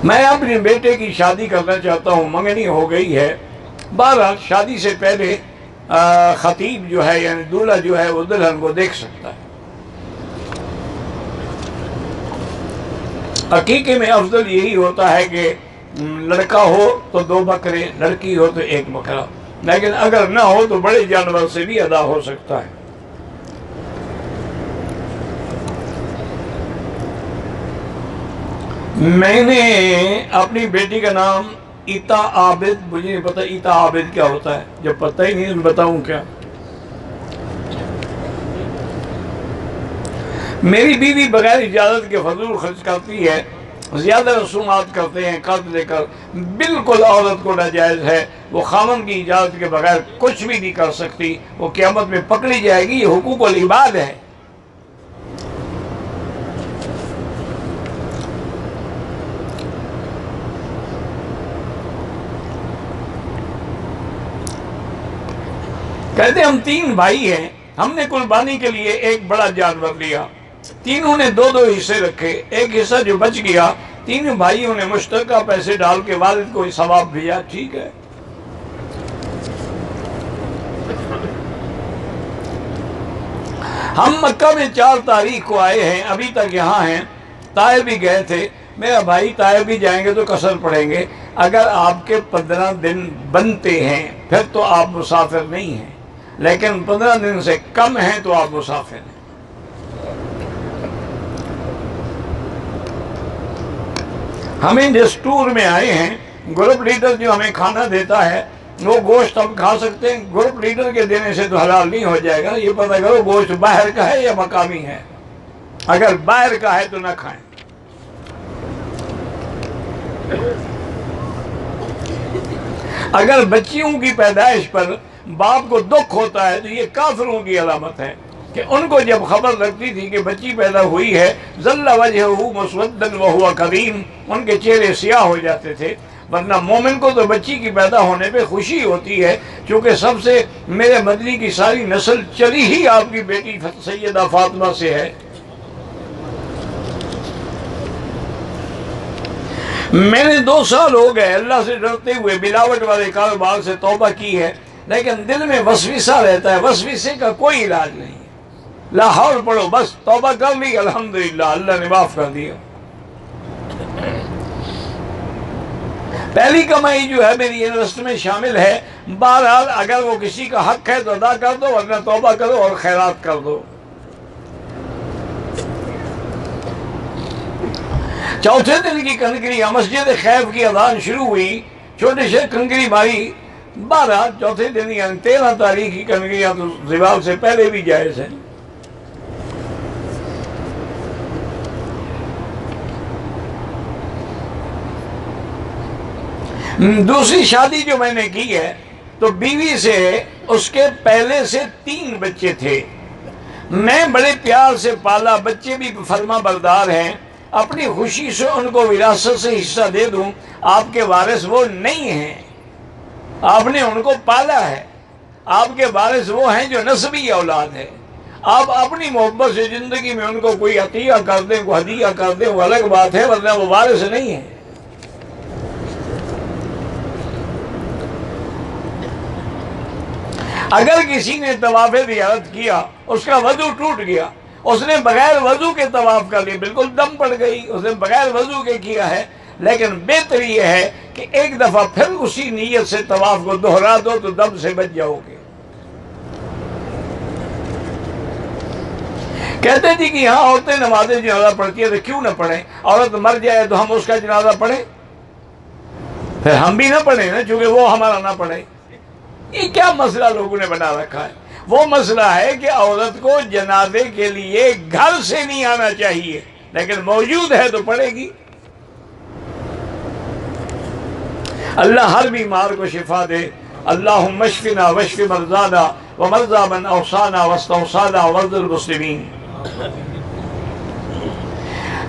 میں اپنے بیٹے کی شادی کرنا چاہتا ہوں، منگنی ہو گئی ہے۔ بہرحال شادی سے پہلے خطیب جو ہے یعنی دولہا جو ہے وہ دلہن کو دیکھ سکتا ہے۔ عقیقے میں افضل یہی ہوتا ہے کہ لڑکا ہو تو 2 بکرے، لڑکی ہو تو 1 بکرا، لیکن اگر نہ ہو تو بڑے جانور سے بھی ادا ہو سکتا ہے۔ میں نے اپنی بیٹی کا نام ایتا عابد، مجھے نہیں پتا ایتا عابد کیا ہوتا ہے، جب پتہ ہی نہیں بتاؤں کیا۔ میری بیوی بغیر اجازت کے فضول خرچ کرتی ہے، زیادہ رسومات کرتے ہیں قرض لے کر، بالکل عورت کو ناجائز ہے، وہ خاوند کی اجازت کے بغیر کچھ بھی نہیں کر سکتی، وہ قیامت میں پکڑی جائے گی۔ یہ حقوق العباد ہے۔ کہتے ہم 3 بھائی ہیں، ہم نے قربانی کے لیے ایک بڑا جانور لیا، تینوں نے 2 حصے رکھے، ایک حصہ جو بچ گیا 3 بھائیوں نے مشترکہ پیسے ڈال کے والد کو ثواب بھیجا، ٹھیک ہے۔ ہم مکہ میں 4 تاریخ کو آئے ہیں، ابھی تک یہاں ہیں، طائف بھی گئے تھے۔ میرا بھائی طائف بھی جائیں گے تو قصر پڑیں گے، اگر آپ کے 15 دن بنتے ہیں پھر تو آپ مسافر نہیں ہیں، لیکن 15 دن سے کم ہیں تو آپ مسافر ہیں۔ ہمیں جس ٹور میں آئے ہیں، گروپ لیڈر جو ہمیں کھانا دیتا ہے وہ گوشت ہم کھا سکتے ہیں، گروپ لیڈر کے دینے سے تو حلال نہیں ہو جائے گا۔ یہ پتہ کرو گوشت باہر کا ہے یا مقامی ہے، اگر باہر کا ہے تو نہ کھائیں۔ اگر بچیوں کی پیدائش پر باپ کو دکھ ہوتا ہے تو یہ کافروں کی علامت ہے کہ ان کو جب خبر لگتی تھی کہ بچی پیدا ہوئی ہے، ظل وجہہ مسودا وہو کظیم، ان کے چہرے سیاہ ہو جاتے تھے۔ ورنہ مومن کو تو بچی کی پیدا ہونے پہ خوشی ہوتی ہے، چونکہ سب سے میرے مدنی کی ساری نسل چلی ہی آپ کی بیٹی سیدہ فاطمہ سے ہے۔ میں نے 2 سال ہو گئے اللہ سے ڈرتے ہوئے ملاوٹ والے کاروبار سے توبہ کی ہے، لیکن دل میں وسوسہ رہتا ہے، وسوسے کا کوئی علاج نہیں ہے۔ لاہور پڑھو، بس توبہ کر لی، الحمدللہ اللہ نے معاف کر دیا۔ پہلی کمائی جو ہے میری انویسٹ میں شامل ہے، بہرحال اگر وہ کسی کا حق ہے تو ادا کر دو، ورنہ توبہ کرو اور خیرات کر دو۔ چوتھے دن کی کنکری مسجد خیف کی اذان شروع ہوئی، چھوٹے سے کنکری ماری، 12 چوتھے دن یعنی 13 تاریخ کی کنکریاں تو زوال سے پہلے بھی جائز ہیں۔ دوسری شادی جو میں نے کی ہے تو بیوی سے اس کے پہلے سے 3 بچے تھے، میں بڑے پیار سے پالا، بچے بھی فرما بردار ہیں، اپنی خوشی سے ان کو وراثت سے حصہ دے دوں، آپ کے وارث وہ نہیں ہیں، آپ نے ان کو پالا ہے، آپ کے وارث وہ ہیں جو نسبی اولاد ہے۔ آپ اپنی محبت سے زندگی میں ان کو کوئی عطیہ کر دیں، کوئی ہدیہ کر دیں، وہ الگ بات ہے، ورنہ وہ وارث نہیں ہے۔ اگر کسی نے طواف زیارت کیا، اس کا وضو ٹوٹ گیا، اس نے بغیر وضو کے طواف کر لیا، بالکل دم پڑ گئی، اس نے بغیر وضو کے کیا ہے، لیکن بہتر یہ ہے کہ ایک دفعہ پھر اسی نیت سے طواف کو دہرا دو تو دم سے بچ جاؤ گے۔ کہتے تھے کہ یہاں عورتیں نماز جنازہ پڑھتی ہیں، تو کیوں نہ پڑھیں؟ عورت مر جائے تو ہم اس کا جنازہ پڑھیں، پھر ہم بھی نہ پڑھیں نا، چونکہ وہ ہمارا نہ پڑھے۔ یہ کیا مسئلہ لوگوں نے بنا رکھا ہے؟ وہ مسئلہ ہے کہ عورت کو جنازے کے لیے گھر سے نہیں آنا چاہیے، لیکن موجود ہے تو پڑھے گی۔ اللہ ہر بیمار کو شفا دے، اللہم اشفنا واشف مرضانا ومرضى من اوصانا واستوصانا وارض المسلمین۔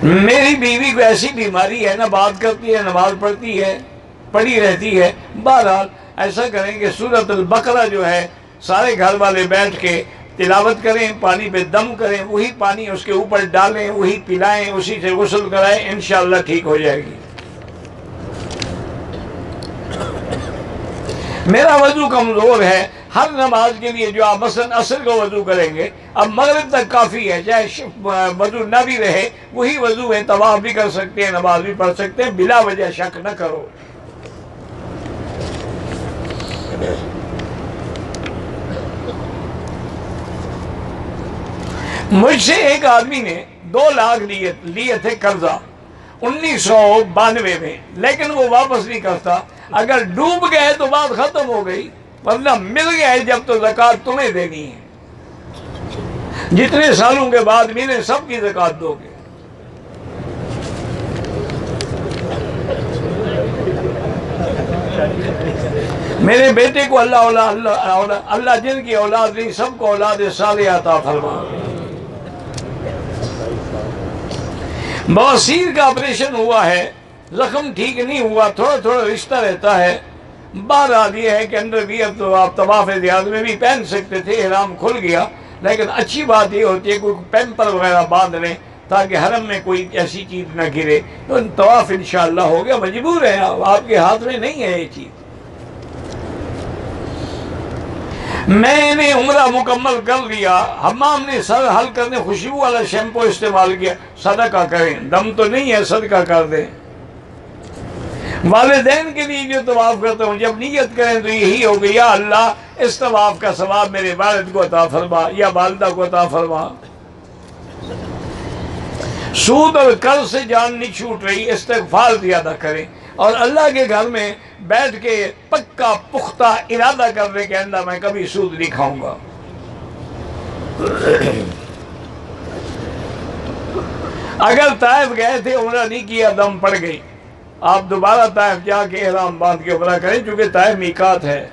میری بیوی کو ایسی بیماری ہے، نہ بات کرتی ہے، نماز پڑھتی ہے، پڑھی رہتی ہے۔ بہرحال ایسا کریں کہ سورۃ البقرہ جو ہے سارے گھر والے بیٹھ کے تلاوت کریں، پانی پہ دم کریں، وہی پانی اس کے اوپر ڈالیں، وہی پلائیں، اسی سے غسل کرائیں، انشاءاللہ ٹھیک ہو جائے گی۔ میرا وضو کمزور ہے، ہر نماز کے لیے جو آپ مثلا عصر کو وضو کریں گے، اب مغرب تک کافی ہے، چاہے وضو نہ بھی رہے وہی وضو ہے، طواف بھی کر سکتے ہیں، نماز بھی پڑھ سکتے ہیں، بلا وجہ شک نہ کرو۔ مجھ سے ایک آدمی نے 2 لاکھ لیے تھے قرضہ 1992 میں، لیکن وہ واپس نہیں کرتا۔ اگر ڈوب گئے تو بات ختم ہو گئی، ورنہ مل گئے جب تو زکوٰۃ تمہیں دینی ہے، جتنے سالوں کے بعد ملے سب کی زکوٰۃ دو گے۔ میرے بیٹے کو اللہ جن کی اولاد نہیں سب کو اولاد صالحہ عطا فرما۔ بواسیر کا آپریشن ہوا ہے، زخم ٹھیک نہیں ہوا، تھوڑا تھوڑا رشتہ رہتا ہے۔ بہرحال یہ ہے کہ انڈر ویئر تو آپ طواف زیارت میں بھی پہن سکتے تھے، احرام کھل گیا، لیکن اچھی بات یہ ہوتی ہے کوئی پیمپر وغیرہ باندھ لیں تاکہ حرم میں کوئی ایسی چیز نہ گرے، تو طواف انشاءاللہ ہو گیا۔ مجبور ہے، آپ کے ہاتھ میں نہیں ہے یہ چیز۔ میں نے عمرہ مکمل کر لیا، حمام نے سر حل کرنے خوشبو والا شیمپو استعمال کیا، صدقہ کریں، دم تو نہیں ہے صدقہ کر دیں۔ والدین کے لیے جو طواف کرتا ہوں جب نیت کریں تو یہی ہو گئی، یا اللہ اس طواف کا ثواب میرے والد کو عطا فرما یا والدہ کو عطا فرما۔ سود اور قرض سے جان نہیں چھوٹ رہی، استغفار زیادہ کریں، اور اللہ کے گھر میں بیٹھ کے پکا پختہ ارادہ کر لیں کہ اللہ میں کبھی سود نہیں کھاؤں گا۔ اگر طائف گئے تھے عمرہ نہیں کیا، دم پڑ گئی، آپ دوبارہ طائف جا کے احرام باندھ کے عمرہ کریں، چونکہ طائف میقات ہے۔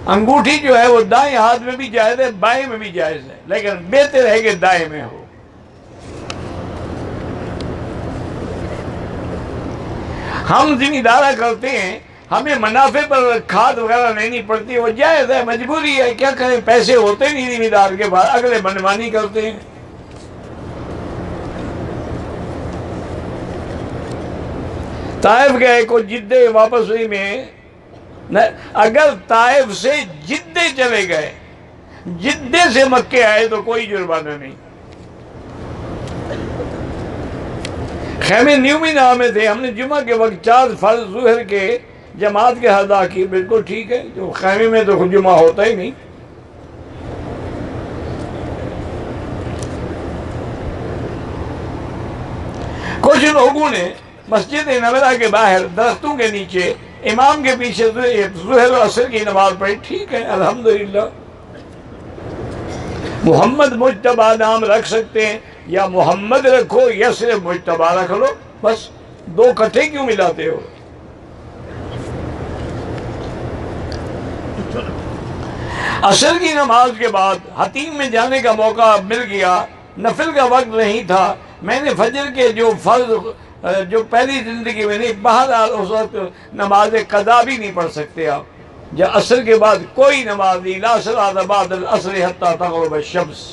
انگوٹھی جو ہے وہ دائیں ہاتھ میں بھی جائز ہے، بائیں میں بھی جائز ہے، لیکن بہتر ہے کہ دائیں میں ہو۔ ہم ذمہ دارہ کرتے ہیں، ہمیں منافع پر کھاد وغیرہ لینی پڑتی ہے، وہ جائز ہے، مجبوری ہے، کیا کریں، پیسے ہوتے نہیں ذمہ دار کے بعد، اگلے منمانی کرتے ہیں۔ طائف گئے کو جدے واپس ہوئی میں، اگر طائف سے جدے چلے گئے، جدے سے مکے آئے تو کوئی جرمانہ نہیں۔ خیمے نیومی نامے تھے، ہم نے جمعہ کے وقت 4 فرض ظہر کے جماعت کے ادا کی، بالکل ٹھیک ہے، جو خیمے میں تو جمعہ ہوتا ہی نہیں۔ کچھ لوگوں نے مسجد نبوی کے باہر درختوں کے نیچے امام کے پیچھے ظہر و عصر کی نماز پڑھی، ٹھیک ہے، الحمدللہ۔ محمد مجتبیٰ نام رکھ سکتے ہیں، یا محمد رکھو یا صرف مجتبیٰ رکھ لو، بس 2 کٹھے کیوں ملاتے ہو؟ عصر کی نماز کے بعد حتیم میں جانے کا موقع مل گیا، نفل کا وقت نہیں تھا، میں نے فجر کے جو فرض جو پہلی زندگی میں نہیں، بہرحال اس وقت نماز قضا بھی نہیں پڑھ سکتے آپ، جب عصر کے بعد کوئی نماز نہیں، لا صلاۃ بعد العصر حتی تغرب الشمس۔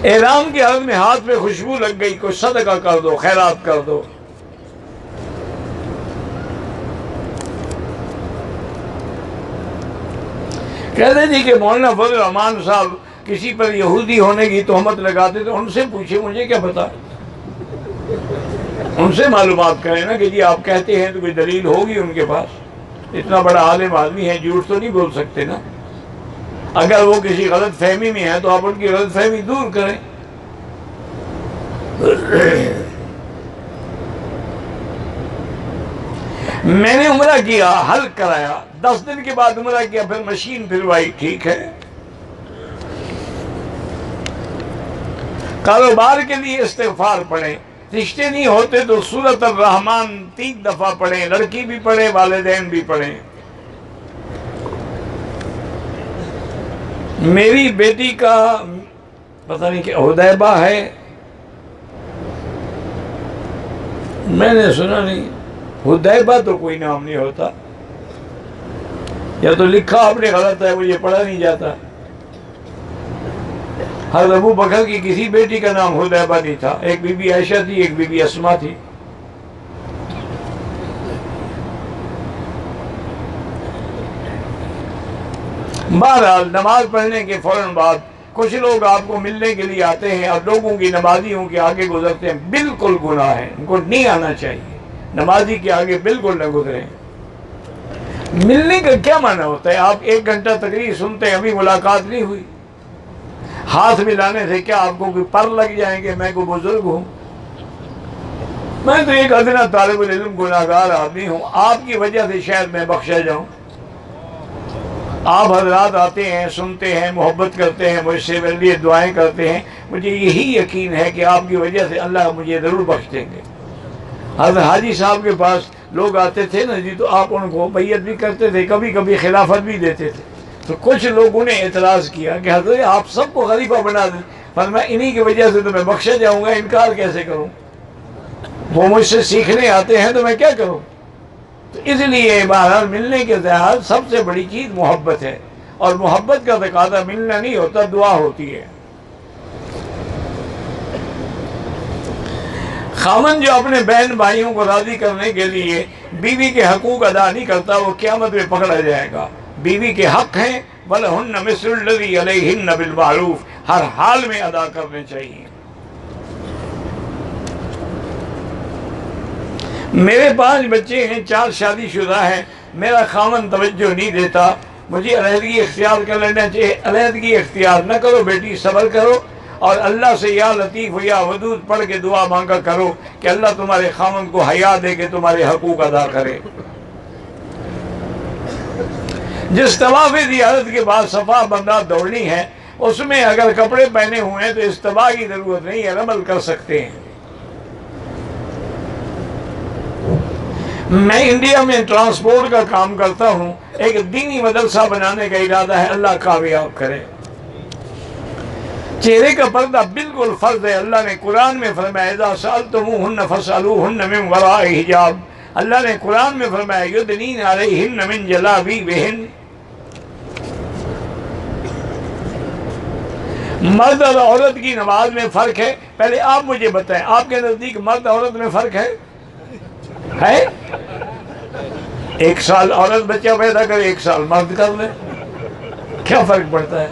احرام کے حال میں ہاتھ میں خوشبو لگ گئی، کوئی صدقہ کر دو، خیرات کر دو۔ کہتے جی کہ مولانا فضل الرحمان صاحب کسی پر یہودی ہونے کی تہمت لگاتے تو ان سے پوچھے، مجھے کیا پتا، ان سے معلومات کریں نا کہ جی آپ کہتے ہیں تو کوئی دلیل ہوگی ان کے پاس، اتنا بڑا عالم آدمی ہے، جھوٹ تو نہیں بول سکتے نا۔ اگر وہ کسی غلط فہمی میں ہے تو آپ ان کی غلط فہمی دور کریں۔ میں نے عمرہ کیا، حل کرایا، 10 دن کے بعد عمرہ کیا، پھر مشین پھروائی، ٹھیک ہے۔ کاروبار کے لیے استغفار پڑھیں، رشتے نہیں ہوتے تو سورۃ الرحمن 3 دفعہ پڑھیں، لڑکی بھی پڑھیں، والدین بھی پڑھیں۔ میری بیٹی کا پتہ نہیں کہ حدیبہ ہے، میں نے سنا نہیں، حدیبہ تو کوئی نام نہیں ہوتا، یا تو لکھا آپ نے غلط ہے، مجھے پڑھا نہیں جاتا۔ حضرت ابو بکر کی کسی بیٹی کا نام حدیبہ نہیں تھا، ایک بی بی عائشہ تھی، ایک بی بی اسما تھی۔ بہرحال نماز پڑھنے کے فوراً بعد کچھ لوگ آپ کو ملنے کے لیے آتے ہیں اور لوگوں کی نمازیوں کے آگے گزرتے ہیں، بالکل گناہ ہے، ان کو نہیں آنا چاہیے، نمازی کے آگے بالکل نہ گزریں۔ ملنے کا کیا معنی ہوتا ہے؟ آپ 1 گھنٹہ تقریر سنتے ہیں، ابھی ملاقات نہیں ہوئی، ہاتھ ملانے سے کیا آپ کو کوئی پر لگ جائیں گے؟ میں کوئی بزرگ ہوں؟ میں تو ایک ادنا طالب العلم گناہگار آدمی ہوں، آپ کی وجہ سے شاید میں بخشا جاؤں۔ آپ حضرات آتے ہیں، سنتے ہیں، محبت کرتے ہیں، مجھ سے میرے لیے دعائیں کرتے ہیں، مجھے یہی یقین ہے کہ آپ کی وجہ سے اللہ مجھے ضرور بخش دیں گے۔ حضرت حاجی صاحب کے پاس لوگ آتے تھے نا جی، تو آپ ان کو بیعت بھی کرتے تھے، کبھی کبھی خلافت بھی دیتے تھے۔ تو کچھ لوگوں نے اعتراض کیا کہ حضرت آپ سب کو خلیفہ بنا دیں، فرمایا انہی کی وجہ سے تو میں بخشا جاؤں گا، انکار کیسے کروں؟ وہ مجھ سے سیکھنے آتے ہیں تو میں کیا کروں؟ تو اس لیے بہرحال ملنے کے لحاظ سب سے بڑی چیز محبت ہے، اور محبت کا تقاضا ملنا نہیں ہوتا، دعا ہوتی ہے۔ خاوند جو اپنے بہن بھائیوں کو راضی کرنے کے لیے بیوی کے حقوق ادا نہیں کرتا، وہ قیامت میں پکڑا جائے گا۔ بیوی کے حق ہیں، وَلَهُنَّ مِثْلُ الَّذِي عَلَيْهِنَّ بِالْمَعْرُوفِ، ہر حال میں ادا کرنے چاہیے۔ میرے 5 بچے ہیں، 4 شادی شدہ ہیں، میرا خاوند توجہ نہیں دیتا، مجھے علیحدگی اختیار کر لینا چاہیے۔ علیحدگی اختیار نہ کرو بیٹی، صبر کرو، اور اللہ سے یا لطیف یا ودود پڑھ کے دعا مانگا کرو کہ اللہ تمہارے خاوند کو حیا دے کے تمہارے حقوق ادا کرے۔ جس طواف زیارت کے بعد صفا مروا دوڑنی ہے، اس میں اگر کپڑے پہنے ہوئے ہیں تو استباء کی ضرورت نہیں ہے، رمل کر سکتے ہیں۔ میں انڈیا میں ٹرانسپورٹ کا کام کرتا ہوں، ایک دینی مدرسہ بنانے کا ارادہ ہے، اللہ کامیاب کرے۔ چہرے کا پردہ بالکل فرض ہے، اللہ نے قرآن میں فرمایا اذا سألتموهن فاسألوهن من وراء حجاب، اللہ نے قرآن میں فرمایا یدنین علیہن من جلابیبہن۔ مرد اور عورت کی نماز میں فرق ہے؟ پہلے آپ مجھے بتائیں، آپ کے نزدیک مرد عورت میں فرق ہے؟ 1 سال عورت بچہ پیدا کرے، 1 سال مرد کر لے، کیا فرق پڑتا ہے؟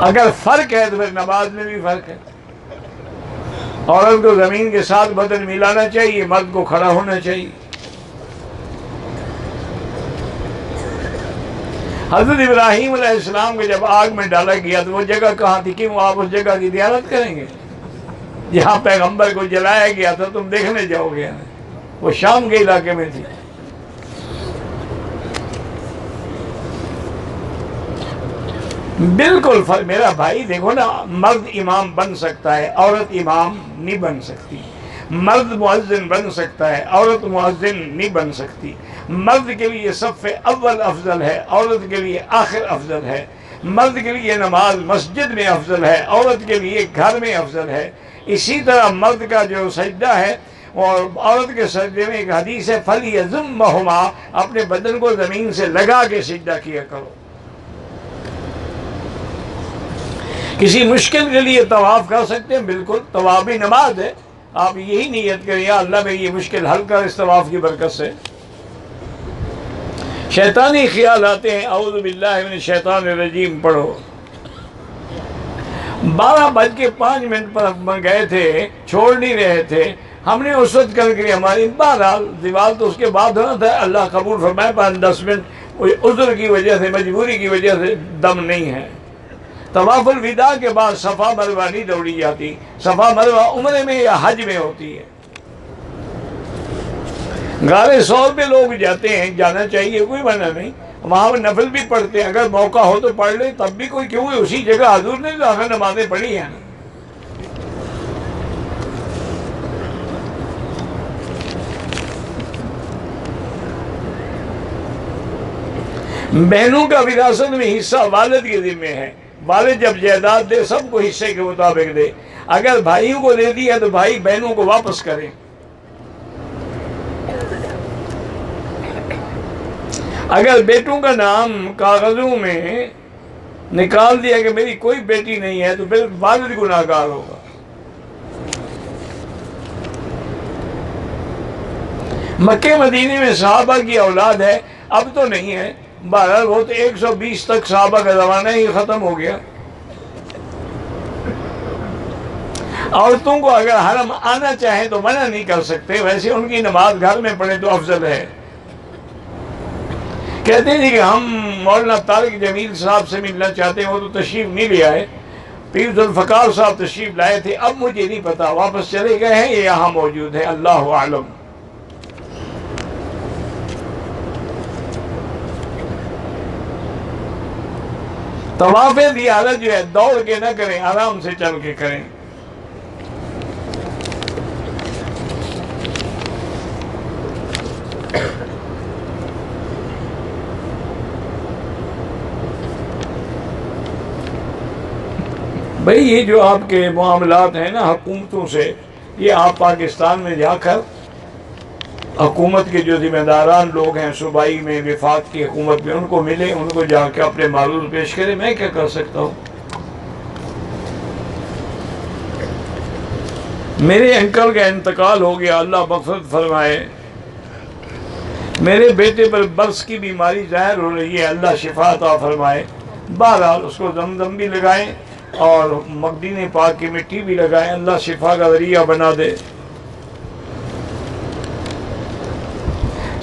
اگر فرق ہے تو پھر نماز میں بھی فرق ہے۔ عورت کو زمین کے ساتھ بدن ملانا چاہیے، مرد کو کھڑا ہونا چاہیے۔ حضرت ابراہیم علیہ السلام کو جب آگ میں ڈالا گیا تو وہ جگہ کہاں تھی؟ کیوں آپ اس جگہ کی زیارت کریں گے؟ جہاں پیغمبر کو جلایا گیا تھا تم دیکھنے جاؤ گے؟ وہ شام کے علاقے میں تھی۔ بالکل میرا بھائی دیکھو نا، مرد امام بن سکتا ہے، عورت امام نہیں بن سکتی۔ مرد مؤذن بن سکتا ہے، عورت مؤذن نہیں بن سکتی۔ مرد کے لیے صف اول افضل ہے، عورت کے لیے آخر افضل ہے۔ مرد کے لیے نماز مسجد میں افضل ہے، عورت کے لیے گھر میں افضل ہے۔ اسی طرح مرد کا جو سجدہ ہے اور عورت کے سجدے میں ایک حدیث ہے فَلْيَضُمَّهُمَا، اپنے بدن کو زمین سے لگا کے سجدہ کیا کرو۔ کسی مشکل کے لیے طواف کر سکتے ہیں، بالکل طواف بھی نماز ہے، آپ یہی نیت کریں یا اللہ میری یہ مشکل حل کر اس طواف کی برکت سے۔ شیطانی خیال آتے ہیں، اعوذ باللہ من الشیطان الرجیم پڑھو۔ 12:05 پر گئے تھے، چھوڑ نہیں رہے تھے، ہم نے اس وقت کر کے ہماری بہرحال دیوار تو اس کے بعد ہونا تھا، اللہ قبول فرمائے، 5-10 منٹ عذر کی وجہ سے، مجبوری کی وجہ سے دم نہیں ہے۔ طواف الوداع کے بعد صفا مروہ نہیں دوڑی جاتی، صفا مروہ عمرے میں یا حج میں ہوتی ہے۔ غار ثور پہ لوگ جاتے ہیں، جانا چاہیے، کوئی منع نہیں، وہاں نفل بھی پڑھتے ہیں، اگر موقع ہو تو پڑھ لیں، تب بھی کوئی کیوں ہے، اسی جگہ حضور نے تو آخر نمازیں پڑھی ہیں۔ بہنوں کا وراثت میں حصہ والد کے ذمہ ہے، والد جب جائیداد دے سب کو حصے کے مطابق دے، اگر بھائیوں کو دے دیا تو بھائی بہنوں کو واپس کریں۔ اگر بیٹوں کا نام کاغذوں میں نکال دیا کہ میری کوئی بیٹی نہیں ہے تو پھر والد گناہگار ہوگا۔ مکے مدینے میں صحابہ کی اولاد ہے، اب تو نہیں ہے، بہرحال وہ تو 120 تک صحابہ کا زمانہ ہی ختم ہو گیا. عورتوں کو اگر حرم آنا چاہیں تو منع نہیں کر سکتے، ویسے ان کی نماز گھر میں پڑھیں تو افضل ہے. کہتے ہیں کہ ہم مولانا طارق جمیل صاحب سے ملنا چاہتے ہیں، وہ تو تشریف نہیں لے آئے. پیر ذوالفقار صاحب تشریف لائے تھے، اب مجھے نہیں پتا واپس چلے گئے ہیں یہ یہاں موجود ہے، اللہ اعلم. طواف زیارت جو ہے دوڑ کے نہ کریں، آرام سے چل کے کریں. بھئی یہ جو آپ کے معاملات ہیں نا حکومتوں سے، یہ آپ پاکستان میں جا کر حکومت کے جو ذمہ داران لوگ ہیں صوبائی میں، وفاق کی حکومت میں، ان کو ملے، ان کو جا کے اپنے معروض پیش کرے. میں کیا کر سکتا ہوں؟ میرے انکل کا انتقال ہو گیا، اللہ مغفرت فرمائے. میرے بیٹے پر برس کی بیماری ظاہر ہو رہی ہے، اللہ شفا عطا فرمائے. بہرحال اس کو زمزم بھی لگائیں اور مقدین پاک کی مٹی بھی لگائیں، اللہ شفا کا ذریعہ بنا دے.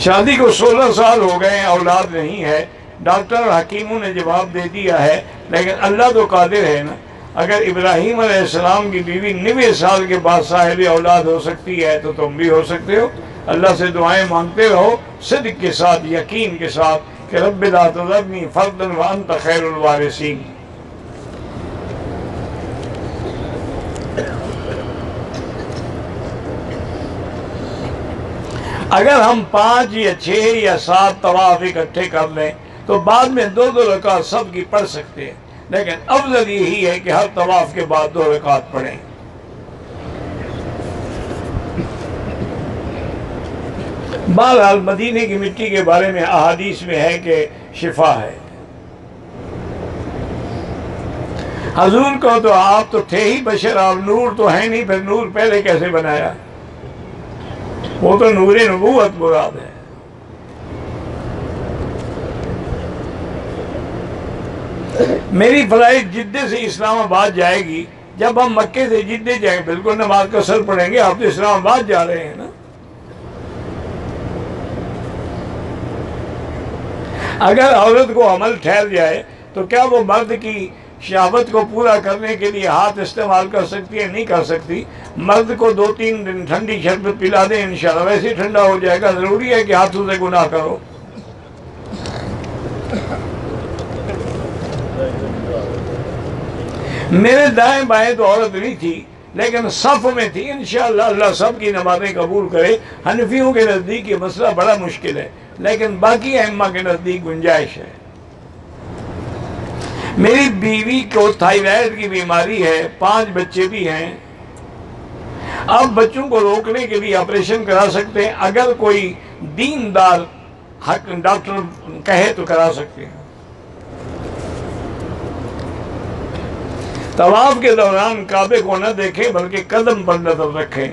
شادی کو 16 سال ہو گئے، اولاد نہیں ہے. ڈاکٹر اور حکیموں نے جواب دے دیا ہے، لیکن اللہ تو قادر ہے نا. اگر ابراہیم علیہ السلام کی بیوی 90 سال کے بعد صاحب اولاد ہو سکتی ہے تو تم بھی ہو سکتے ہو. اللہ سے دعائیں مانگتے رہو صدق کے ساتھ، یقین کے ساتھ کہ رب لا تذرنی فردا وانت خیر الوارثین. اگر ہم 5 یا 6 یا 7 طواف اکٹھے کر لیں تو بعد میں 2 رکعت سب کی پڑھ سکتے ہیں، لیکن افضل یہی ہے کہ ہر طواف کے بعد 2 رکعت پڑھیں. بہرحال مدینے کی مٹی کے بارے میں احادیث میں ہے کہ شفا ہے. حضور کو تو آپ تو تھے ہی بشر، آپ نور تو ہیں نہیں، پھر نور پہلے کیسے بنایا؟ وہ تو نور نبوت مراد ہے. میری فلائٹ جدے سے اسلام آباد جائے گی. جب ہم مکے سے جدے جائیں بالکل نماز کا قصر پڑھیں گے. آپ تو اسلام آباد جا رہے ہیں نا. اگر عورت کو عمل ٹھہر جائے تو کیا وہ مرد کی شہوت کو پورا کرنے کے لیے ہاتھ استعمال کر سکتی ہے؟ نہیں کر سکتی. مرد کو 2-3 دن ٹھنڈی شربت پلا دیں، انشاءاللہ ویسے ہی ٹھنڈا ہو جائے گا. ضروری ہے کہ ہاتھوں سے گناہ کرو. میرے دائیں بائیں تو عورت نہیں تھی، لیکن صف میں تھی. انشاءاللہ اللہ سب کی نمازیں قبول کرے. حنفیوں کے نزدیک یہ مسئلہ بڑا مشکل ہے، لیکن باقی ائمہ کے نزدیک گنجائش ہے. میری بیوی کو تھائیرائیڈ کی بیماری ہے، 5 بچے بھی ہیں. اب بچوں کو روکنے کے لیے آپریشن کرا سکتے ہیں، اگر کوئی دیندار ڈاکٹر کہے تو کرا سکتے ہیں. طواف کے دوران کعبے کو نہ دیکھیں بلکہ قدم پر نظر رکھیں.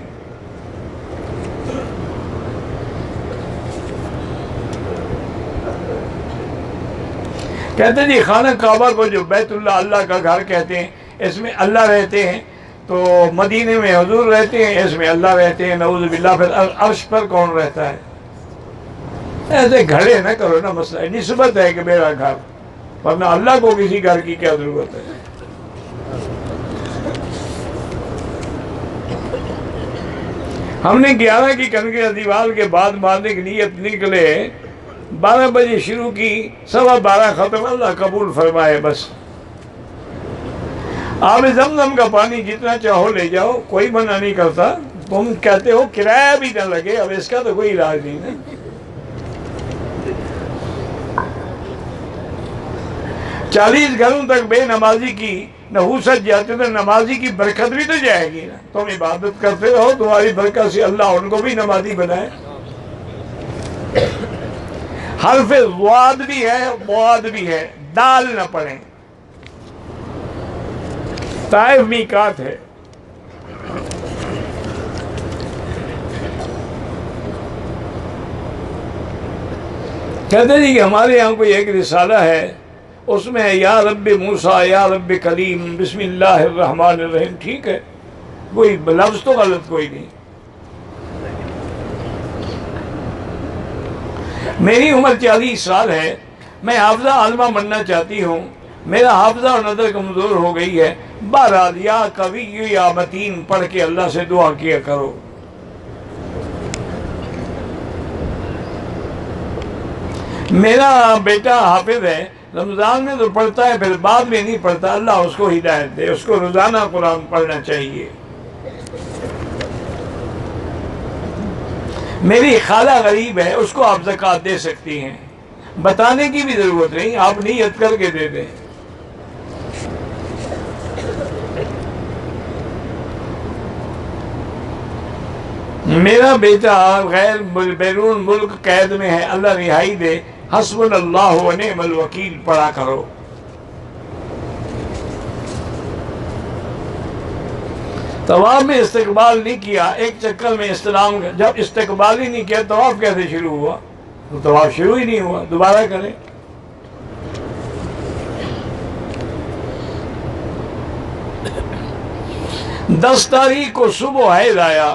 کہتے ہیں جی خانہ کعبہ کو جو بیت اللہ اللہ کا گھر کہتے ہیں، اس میں اللہ رہتے ہیں. تو مدینے میں حضور رہتے ہیں، اس میں اللہ رہتے ہیں. نعوذ باللہ. پھر عرش پر کون رہتا ہے؟ ایسے گھڑے نہ کرو نا. مسئلہ نسبت ہے کہ میرا گھر، ورنہ اللہ کو کسی گھر کی کیا ضرورت ہے؟ ہم نے 11 کی کنکریاں دیوار کے بعد مارنے کی نیت نکلے، 12 بجے شروع کی، 12:15 ختم. اللہ قبول فرمائے. بس آب زمزم کا پانی جتنا چاہو لے جاؤ، کوئی منع نہیں کرتا. تم کہتے ہو کرایہ بھی نہ لگے، اب اس کا تو کوئی علاج نہیں ہے. چالیس گھروں تک بے نمازی کی نحوست جاتے تو نمازی کی برکت بھی تو جائے گی نا. تم عبادت کرتے رہو، تمہاری برکت سے اللہ ان کو بھی نمازی بنائے. حرف ضاد بھی ہے، ضاد بھی ہے، دال نہ پڑھیں. طائف میقات ہے. کہتے جی کہ ہمارے یہاں کوئی ایک رسالہ ہے، اس میں ہے یا رب موسیٰ یا رب کلیم بسم اللہ الرحمن الرحیم. ٹھیک ہے، کوئی لفظ تو غلط کوئی نہیں. میری عمر 40 سال ہے، میں حافظہ عالمہ بننا چاہتی ہوں، میرا حافظہ اور نظر کمزور ہو گئی ہے. بہرحال یا قوی یا متین پڑھ کے اللہ سے دعا کیا کرو. میرا بیٹا حافظ ہے، رمضان میں تو پڑھتا ہے، پھر بعد میں نہیں پڑھتا. اللہ اس کو ہدایت دے، اس کو روزانہ قرآن پڑھنا چاہیے. میری خالہ غریب ہے، اس کو آپ زکوٰۃ دے سکتی ہیں، بتانے کی بھی ضرورت نہیں، آپ نیت کر کے دے دیں. میرا بیٹا غیر بیرون ملک قید میں ہے، اللہ رہائی دے. حسبنا اللہ و نعم الوکیل پڑھا کرو. طواف میں استقبال نہیں کیا، ایک چکر میں استلام، جب استقبال ہی نہیں کیا طواف کیسے شروع ہوا؟ تو طواف شروع ہی نہیں ہوا، دوبارہ کریں. دس تاریخ کو صبح حیض آیا،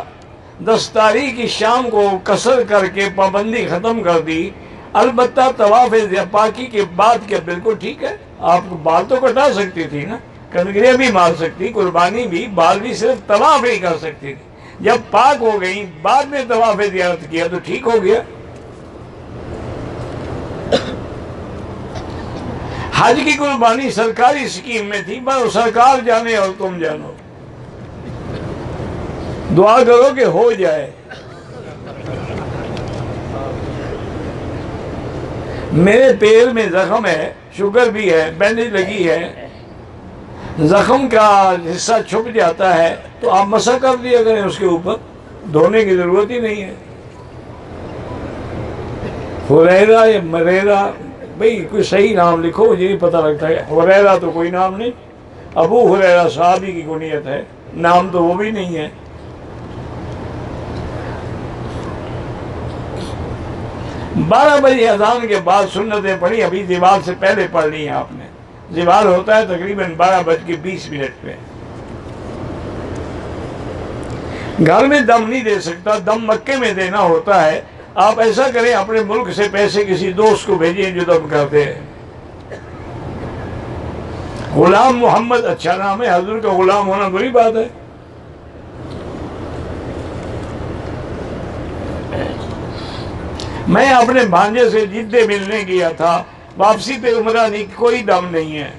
10 تاریخ کی شام کو قصر کر کے پابندی ختم کر دی. البتہ طواف پاکی کے بعد کیا بالکل ٹھیک ہے، آپ بال تو کٹا سکتی تھی نا، کنگریاں بھی مار سکتی، قربانی بھی، بال بھی، صرف طواف ہی کر سکتی تھی. جب پاک ہو گئی بعد میں طواف زیارت کیا تو ٹھیک ہو گیا. حج کی قربانی سرکاری اسکیم میں تھی، بس سرکار جانے اور تم جانو. دعا کرو کہ ہو جائے. میرے پیر میں زخم ہے، شوگر بھی ہے، بینڈیج لگی ہے، زخم کا حصہ چھپ جاتا ہے تو آپ مسح کر دیا کریں، اس کے اوپر دھونے کی ضرورت ہی نہیں ہے. ہریرہ یا مریرہ، بھئی کوئی صحیح نام لکھو، مجھے نہیں پتہ لگتا ہے. ہریرہ تو کوئی نام نہیں، ابو ہریرہ صحابی کی کنیت ہے، نام تو وہ بھی نہیں ہے. 12 بجے اذان کے بعد سنتیں پڑھی، ابھی زوال سے پہلے پڑھ لی ہیں آپ نے. زوال ہوتا ہے تقریباً 12:20 پہ. گھر میں دم نہیں دے سکتا، دم مکے میں دینا ہوتا ہے. آپ ایسا کریں، اپنے ملک سے پیسے کسی دوست کو بھیجیں جو دم کرتے ہیں. غلام محمد اچھا نام ہے، حضور کا غلام ہونا بری بات ہے. میں اپنے بھانجے سے جدے ملنے گیا تھا، واپسی پہ عمرہ نہیں، کوئی دم نہیں ہے.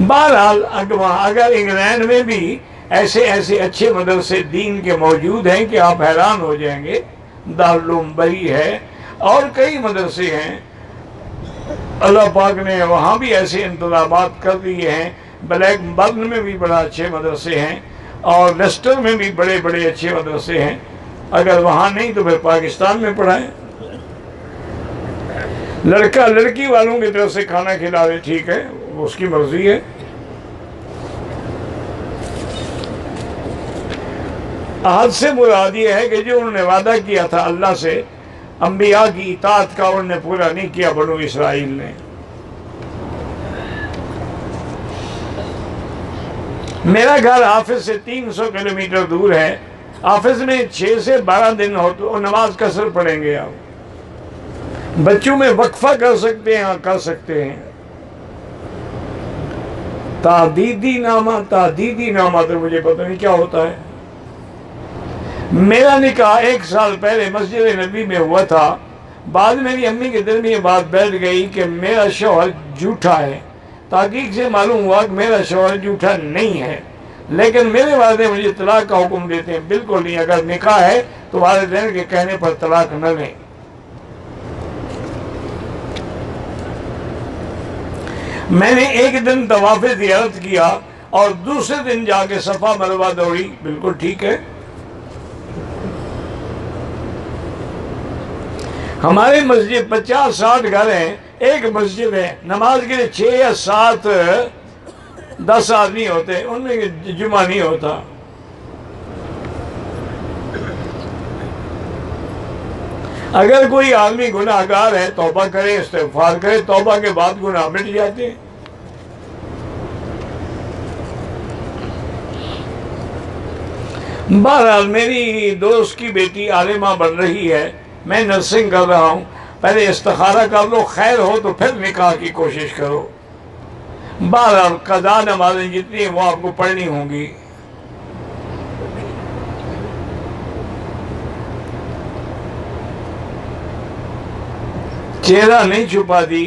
بہرحال اگر انگلینڈ میں بھی ایسے اچھے مدرسے دین کے موجود ہیں کہ آپ حیران ہو جائیں گے. دارالعلوم بری ہے اور کئی مدرسے ہیں، اللہ پاک نے وہاں بھی ایسے انتظامات کر دیے ہیں. بلیک برن میں بھی بڑا اچھے مدرسے ہیں اور لیسٹر میں بھی بڑے بڑے اچھے مدرسے ہیں. اگر وہاں نہیں تو پھر پاکستان میں پڑھائیں. لڑکا لڑکی والوں کی طرف سے کھانا کھلاوے، ٹھیک ہے، اس کی مرضی ہے. عہد سے مراد یہ ہے کہ جو انہوں نے وعدہ کیا تھا اللہ سے انبیاء کی اطاعت کا، انہوں نے پورا نہیں کیا بنو اسرائیل نے. میرا گھر حافظ سے 300 کلومیٹر دور ہے. حافظ میں 6 سے 12 دن ہو تو نماز قصر پڑھیں گے. آپ بچوں میں وقفہ کر سکتے ہیں، ہاں کر سکتے ہیں. تعدیدی نامہ تو مجھے پتہ نہیں کیا ہوتا ہے. میرا نکاح 1 سال پہلے مسجد نبی میں ہوا تھا. بعد میری امی کے دل میں یہ بات بیٹھ گئی کہ میرا شوہر جھوٹا ہے. تحقیق سے معلوم ہوا کہ میرا شوہر جھوٹا نہیں ہے، لیکن میرے والدین مجھے طلاق کا حکم دیتے ہیں. بالکل نہیں، اگر نکاح ہے تو والدین کے کہنے پر طلاق نہ لیں. میں نے ایک دن طواف زیارت کیا اور دوسرے دن جا کے صفا مروہ دوڑی. بالکل ٹھیک ہے. ہمارے مسجد 50-60 گھر ہیں، ایک مسجد ہے، نماز کے لیے 6 یا 7 10 آدمی ہوتے ان میں جمعہ نہیں ہوتا. اگر کوئی آدمی گناہ گار ہے توبہ کرے، استغفار کرے، توبہ کے بعد گناہ مٹ جاتے ہیں. بہرحال میری دوست کی بیٹی عالمہ بن رہی ہے، میں نرسنگ کر رہا ہوں. پہلے استخارہ کر لو، خیر ہو تو پھر نکاح کی کوشش کرو. بہرحال قضا نمازیں جتنی ہیں وہ آپ کو پڑھنی ہوں گی. چہرہ نہیں چھپا دی،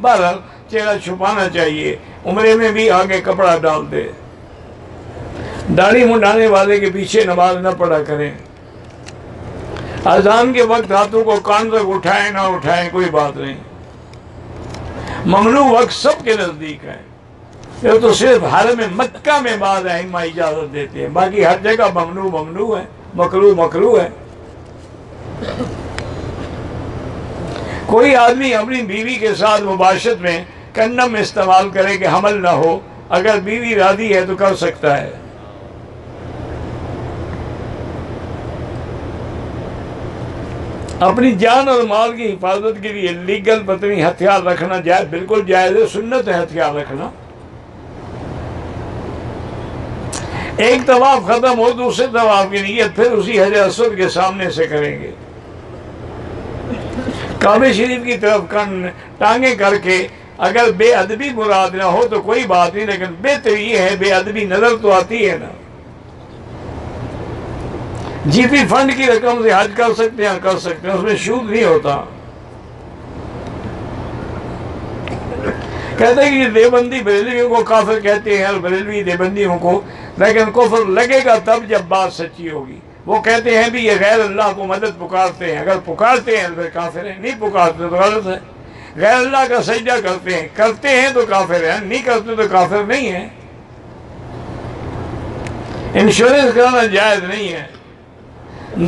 بہرحال چہرہ چھپانا چاہیے. عمرے میں بھی آگے کپڑا ڈال دے. داڑھی منڈانے والے کے پیچھے نماز نہ پڑھا کریں. اذان کے وقت ہاتھوں کو کان تک اٹھائیں نہ اٹھائیں کوئی بات نہیں. ممنوع وقت سب کے نزدیک ہے. یہ تو صرف حرم مکہ میں بعض ائمہ اجازت دیتے ہیں، باقی ہر جگہ ممنوع ہے، مکروہ ہے. کوئی آدمی اپنی بیوی کے ساتھ مباشرت میں کنڈم استعمال کرے کہ حمل نہ ہو، اگر بیوی راضی ہے تو کر سکتا ہے. اپنی جان اور مال کی حفاظت کے لیے لیگل پتنی ہتھیار رکھنا جائز، بالکل جائز ہے، سنت ہے ہتھیار رکھنا. ایک طواف ختم ہو دوسرے طواف کی نیت پھر اسی حجر اسود کے سامنے سے کریں گے. کعبہ شریف کی طرف ٹانگیں کر کے اگر بے ادبی مراد نہ ہو تو کوئی بات نہیں، لیکن بہتر یہ ہے بے ادبی نظر تو آتی ہے نا. جی پی فنڈ کی رقم سے حج کر سکتے ہیں، اس میں سود نہیں ہوتا. کہتے ہیں کہ دیوبندی بریلویوں کو کافر کہتے ہیں اور بریلوی دیوبندیوں کو، لیکن کفر لگے گا تب جب بات سچی ہوگی. وہ کہتے ہیں بھی یہ غیر اللہ کو مدد پکارتے ہیں، اگر پکارتے ہیں تو کافر ہیں، نہیں پکارتے تو غلط ہے. غیر اللہ کا سجدہ کرتے ہیں تو کافر ہیں، نہیں کرتے تو کافر نہیں ہیں. انشورنس کرانا جائز نہیں ہے.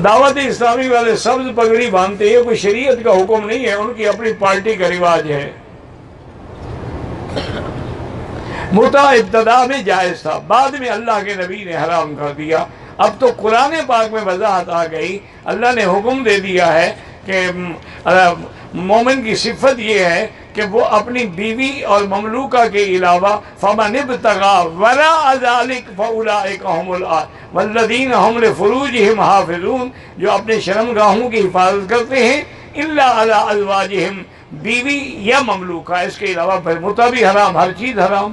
دعوت اسلامی والے سبز پگڑی باندھتے ہیں، کوئی شریعت کا حکم نہیں ہے، ان کی اپنی پارٹی کا رواج ہے. متع ابتدا میں جائز تھا، بعد میں اللہ کے نبی نے حرام کر دیا. اب تو قرآن پاک میں وضاحت آ گئی، اللہ نے حکم دے دیا ہے کہ مومن کی صفت یہ ہے کہ وہ اپنی بیوی اور مملوکہ کے علاوہ فَمَنِ ابْتَغَىٰ وَرَاءَ ذَلِكَ فَأُولَٰئِكَ هُمُ الْعَادُونَ وَالَّذِينَ هُمْ لِفُرُوجِهِمْ حَافِظُونَ، جو اپنے شرمگاہوں کی حفاظت کرتے ہیں، إِلَّا عَلَىٰ أَزْوَاجِهِمْ، بیوی یا مملوکہ، اس کے علاوہ پھر متع بھی حرام، ہر چیز حرام.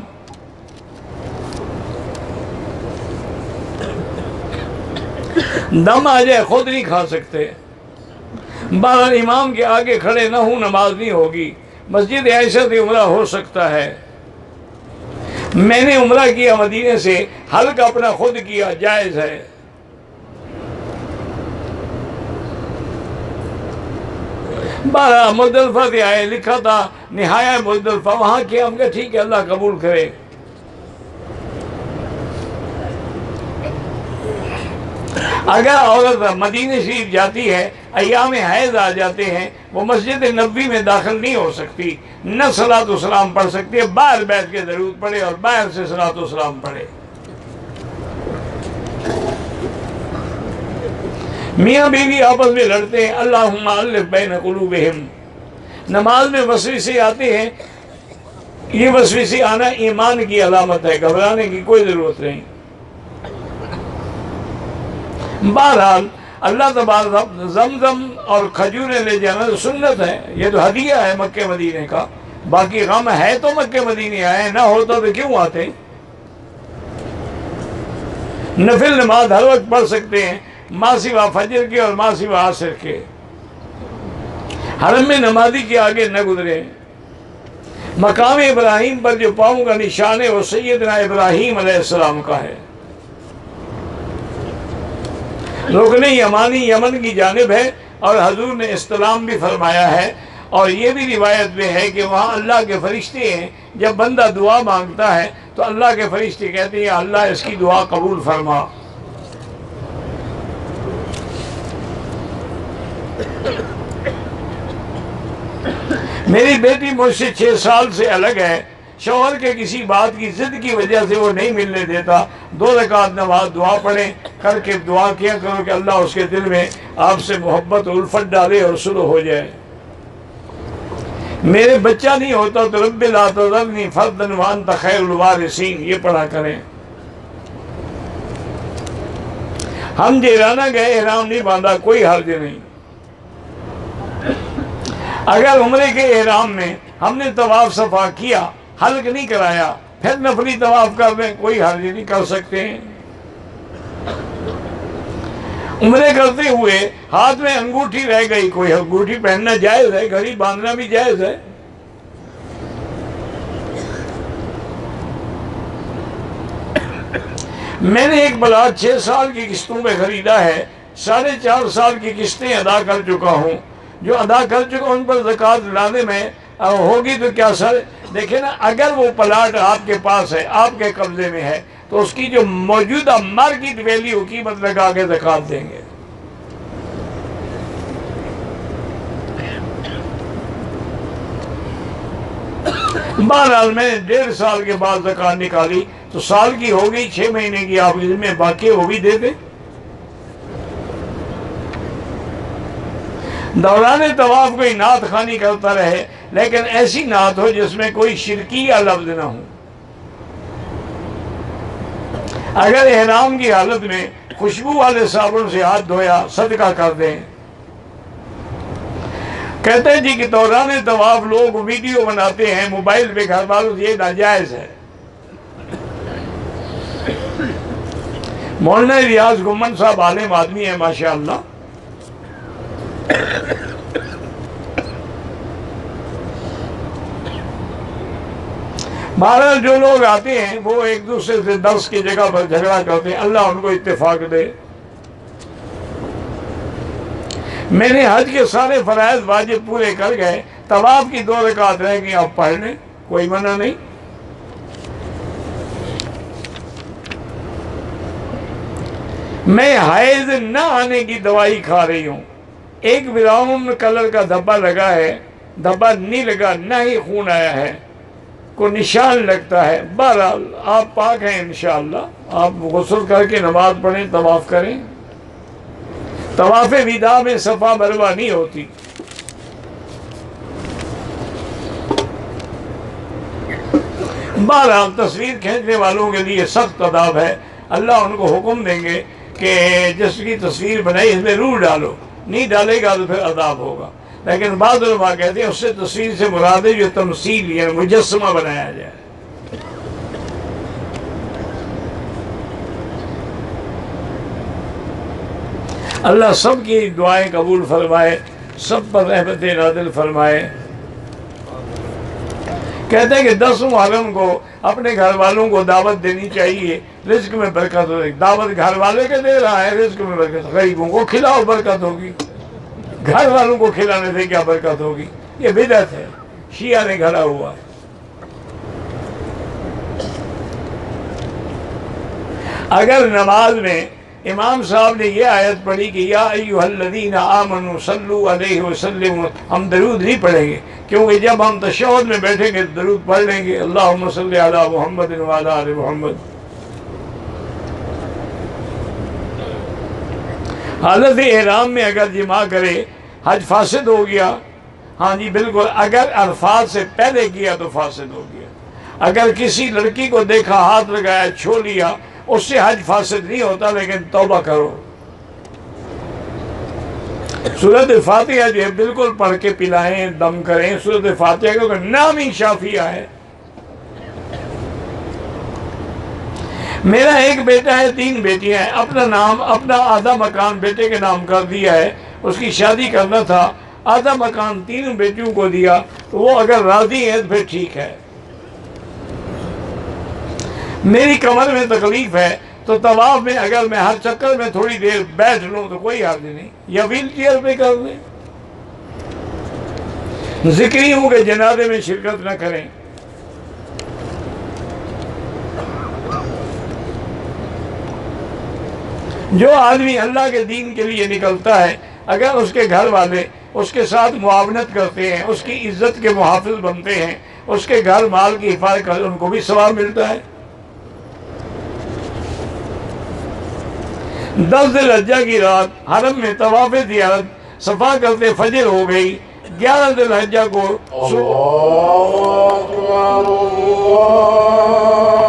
دم آ جائے خود نہیں کھا سکتے. بہرحال امام کے آگے کھڑے نہ ہوں نماز نہیں ہوگی. مسجد عائشہ سے عمرہ ہو سکتا ہے. میں نے عمرہ کیا مدینے سے، حلق اپنا خود کیا، جائز ہے. بہرحال مزدلفہ سے آئے، لکھا تھا نہایا مزدلفہ، وہاں کیا، ہم کہا ٹھیک ہے اللہ قبول کرے. اگر عورت مدینہ شریف جاتی ہے، ایام حیض آ جاتے ہیں، وہ مسجد نبوی میں داخل نہیں ہو سکتی، نہ صلاۃ و سلام پڑھ سکتی ہے، باہر بیٹھ کے ضرور پڑھے اور باہر سے صلاۃ و سلام پڑھے. میاں بیوی آپس میں لڑتے ہیں، اللہم الف بین قلوبہم، نماز میں وسوسے آتے ہیں. یہ وسوسے آنا ایمان کی علامت ہے، گھبرانے کی کوئی ضرورت نہیں. بہرحال اللہ تبارک زمزم اور کھجوریں لے جانا سنت ہے، یہ تو ہدیہ ہے مکہ مدینے کا. باقی غم ہے تو مکہ مدینے آئے، نہ ہوتا تو کیوں آتے. نفل نماز ہر وقت پڑھ سکتے ہیں، ما سوا فجر کے اور ما سوا عصر کے. حرم میں نمازی کے آگے نہ گزرے. مقام ابراہیم پر جو پاؤں کا نشان ہے وہ سیدنا ابراہیم علیہ السلام کا ہے. رکن یمانی یمن کی جانب ہے اور حضور نے استلام بھی فرمایا ہے. اور یہ بھی روایت میں ہے کہ وہاں اللہ کے فرشتے ہیں، جب بندہ دعا مانگتا ہے تو اللہ کے فرشتے کہتے ہیں اللہ اس کی دعا قبول فرما. میری بیٹی مجھ سے 6 سال سے الگ ہے، شوہر کے کسی بات کی ضد کی وجہ سے وہ نہیں ملنے دیتا، 2 رکعت نماز دعا پڑھیں، کر کے دعا کیا کرو کہ اللہ اس کے دل میں آپ سے محبت و الفت ڈالے اور صلح ہو جائے۔ میرے بچہ نہیں ہوتا تو رب لا تذرنی فردا وانت خیر الوارثین، یہ پڑھا کریں۔ ہم جیرانہ گئے، احرام نہیں باندھا، کوئی حرج نہیں۔ اگر عمرے کے احرام میں ہم نے طواف صفا کیا، حلق نہیں کرایا، پھر نفلی طواف کر دیں، کوئی حرج نہیں، کر سکتے ہیں۔ عمرے کرتے ہوئے ہاتھ میں انگوٹھی رہ گئی، کوئی انگوٹھی پہننا جائز ہے، گھڑی باندھنا بھی جائز ہے۔ میں نے ایک پلاٹ 6 سال کی قسطوں میں خریدا ہے، 4.5 سال کی قسطیں ادا کر چکا ہوں۔ جو ادا کر چکا ہوں ان پر زکوٰۃ لانے میں ہوگی تو کیا سر؟ دیکھیں نا، اگر وہ پلاٹ آپ کے پاس ہے، آپ کے قبضے میں ہے، تو اس کی جو موجودہ مارکیٹ ویلیو قیمت لگا کے زکوٰۃ دیں گے۔ بہرحال میں 1.5 سال کے بعد زکوٰۃ نکالی تو سال کی ہو گئی، 6 مہینے کی آپ اس میں باقی وہ بھی دے دیں۔ دوران طواف کوئی نعت خوانی کرتا رہے، لیکن ایسی نعت ہو جس میں کوئی شرکیہ لفظ نہ ہو۔ اگر احرام کی حالت میں خوشبو والے صابن سے ہاتھ دھویا، صدقہ کر دیں۔ کہتے ہیں جی کہ دوران طواف لوگ ویڈیو بناتے ہیں موبائل پہ گھر والوں سے، یہ ناجائز ہے۔ مولانا ریاض گمن صاحب عالم آدمی ہیں ماشاءاللہ، بہرحال جو لوگ آتے ہیں وہ ایک دوسرے سے درس کی جگہ پر جھگڑا کرتے ہیں، اللہ ان کو اتفاق دے۔ میں نے حج کے سارے فرائض واجب پورے کر گئے، طواف کی 2 رکعت رہ گئی، آپ پڑھ لیں، کوئی منع نہیں۔ میں حیض نہ آنے کی دوائی کھا رہی ہوں، ایک براؤن کلر کا دھبا لگا ہے، دھبا نہیں لگا، نہ ہی خون آیا ہے، کو نشان لگتا ہے۔ بہرحال آپ پاک ہیں انشاءاللہ، آپ غسل کر کے نماز پڑھیں، طواف کریں۔ طواف وداع میں صفا مروہ نہیں ہوتی۔ بہرحال تصویر کھینچنے والوں کے لیے سخت عذاب ہے، اللہ ان کو حکم دیں گے کہ جس کی تصویر بنائی اس میں روح ڈالو، نہیں ڈالے گا تو پھر عذاب ہوگا۔ لیکن بعض علماء کہتے ہیں اس سے تصویر سے مراد ہے جو تمثیل یعنی مجسمہ بنایا جائے۔ اللہ سب کی دعائیں قبول فرمائے، سب پر رحمت نازل فرمائے۔ کہتے ہیں کہ 10 محرم کو اپنے گھر والوں کو دعوت دینی چاہیے، رزق میں برکت ہوگی۔ دعوت گھر والے کے دے رہا ہے، رزق میں برکت، غریبوں کو کھلاؤ برکت ہوگی، گھر والوں کو کھلانے سے کیا برکت ہوگی؟ یہ بدعت ہے، شیعہ نے گھڑا ہوا ہے۔ اگر نماز میں امام صاحب نے یہ آیت پڑھی کہ یا ایھا الذین آمنوا صلوا علیہ وسلم، ہم درود نہیں پڑھیں گے، کیونکہ جب ہم تشہد میں بیٹھیں گے درود پڑھ لیں گے، اللہم صلی علی محمد وعلی آل محمد۔ حالت احرام میں اگر جماع کرے حج فاسد ہو گیا؟ ہاں جی بالکل، اگر عرفات سے پہلے کیا تو فاسد ہو گیا۔ اگر کسی لڑکی کو دیکھا، ہاتھ لگایا، چھو لیا، اس سے حج فاسد نہیں ہوتا، لیکن توبہ کرو۔ سورۃ فاتحہ جو ہے بالکل پڑھ کے پلائیں، دم کریں سورۃ فاتحہ، کیونکہ نام ہی شافیہ ہے۔ میرا ایک بیٹا ہے، 3 بیٹیاں ہیں، اپنا نام، اپنا آدھا مکان بیٹے کے نام کر دیا ہے، اس کی شادی کرنا تھا، آدھا مکان 3 بیٹیوں کو دیا، تو وہ اگر راضی ہیں تو پھر ٹھیک ہے۔ میری کمر میں تکلیف ہے تو طواف میں اگر میں ہر چکر میں تھوڑی دیر بیٹھ لوں تو کوئی حرج نہیں، یا ویل چیئر پہ کر لیں۔ ذکری ہوں کہ جنازے میں شرکت نہ کریں۔ جو آدمی اللہ کے دین کے لیے نکلتا ہے، اگر اس کے گھر والے اس کے ساتھ معاونت کرتے ہیں، اس کی عزت کے محافظ بنتے ہیں، اس کے گھر مال کی حفاظت کرتے ہیں، ان کو بھی ثواب ملتا ہے۔ 10 ذی الحجہ کی رات حرم میں طواف زیارت صفا کرتے فجر ہو گئی۔ 11 ذی الحجہ کو اللہ اکبر اللہ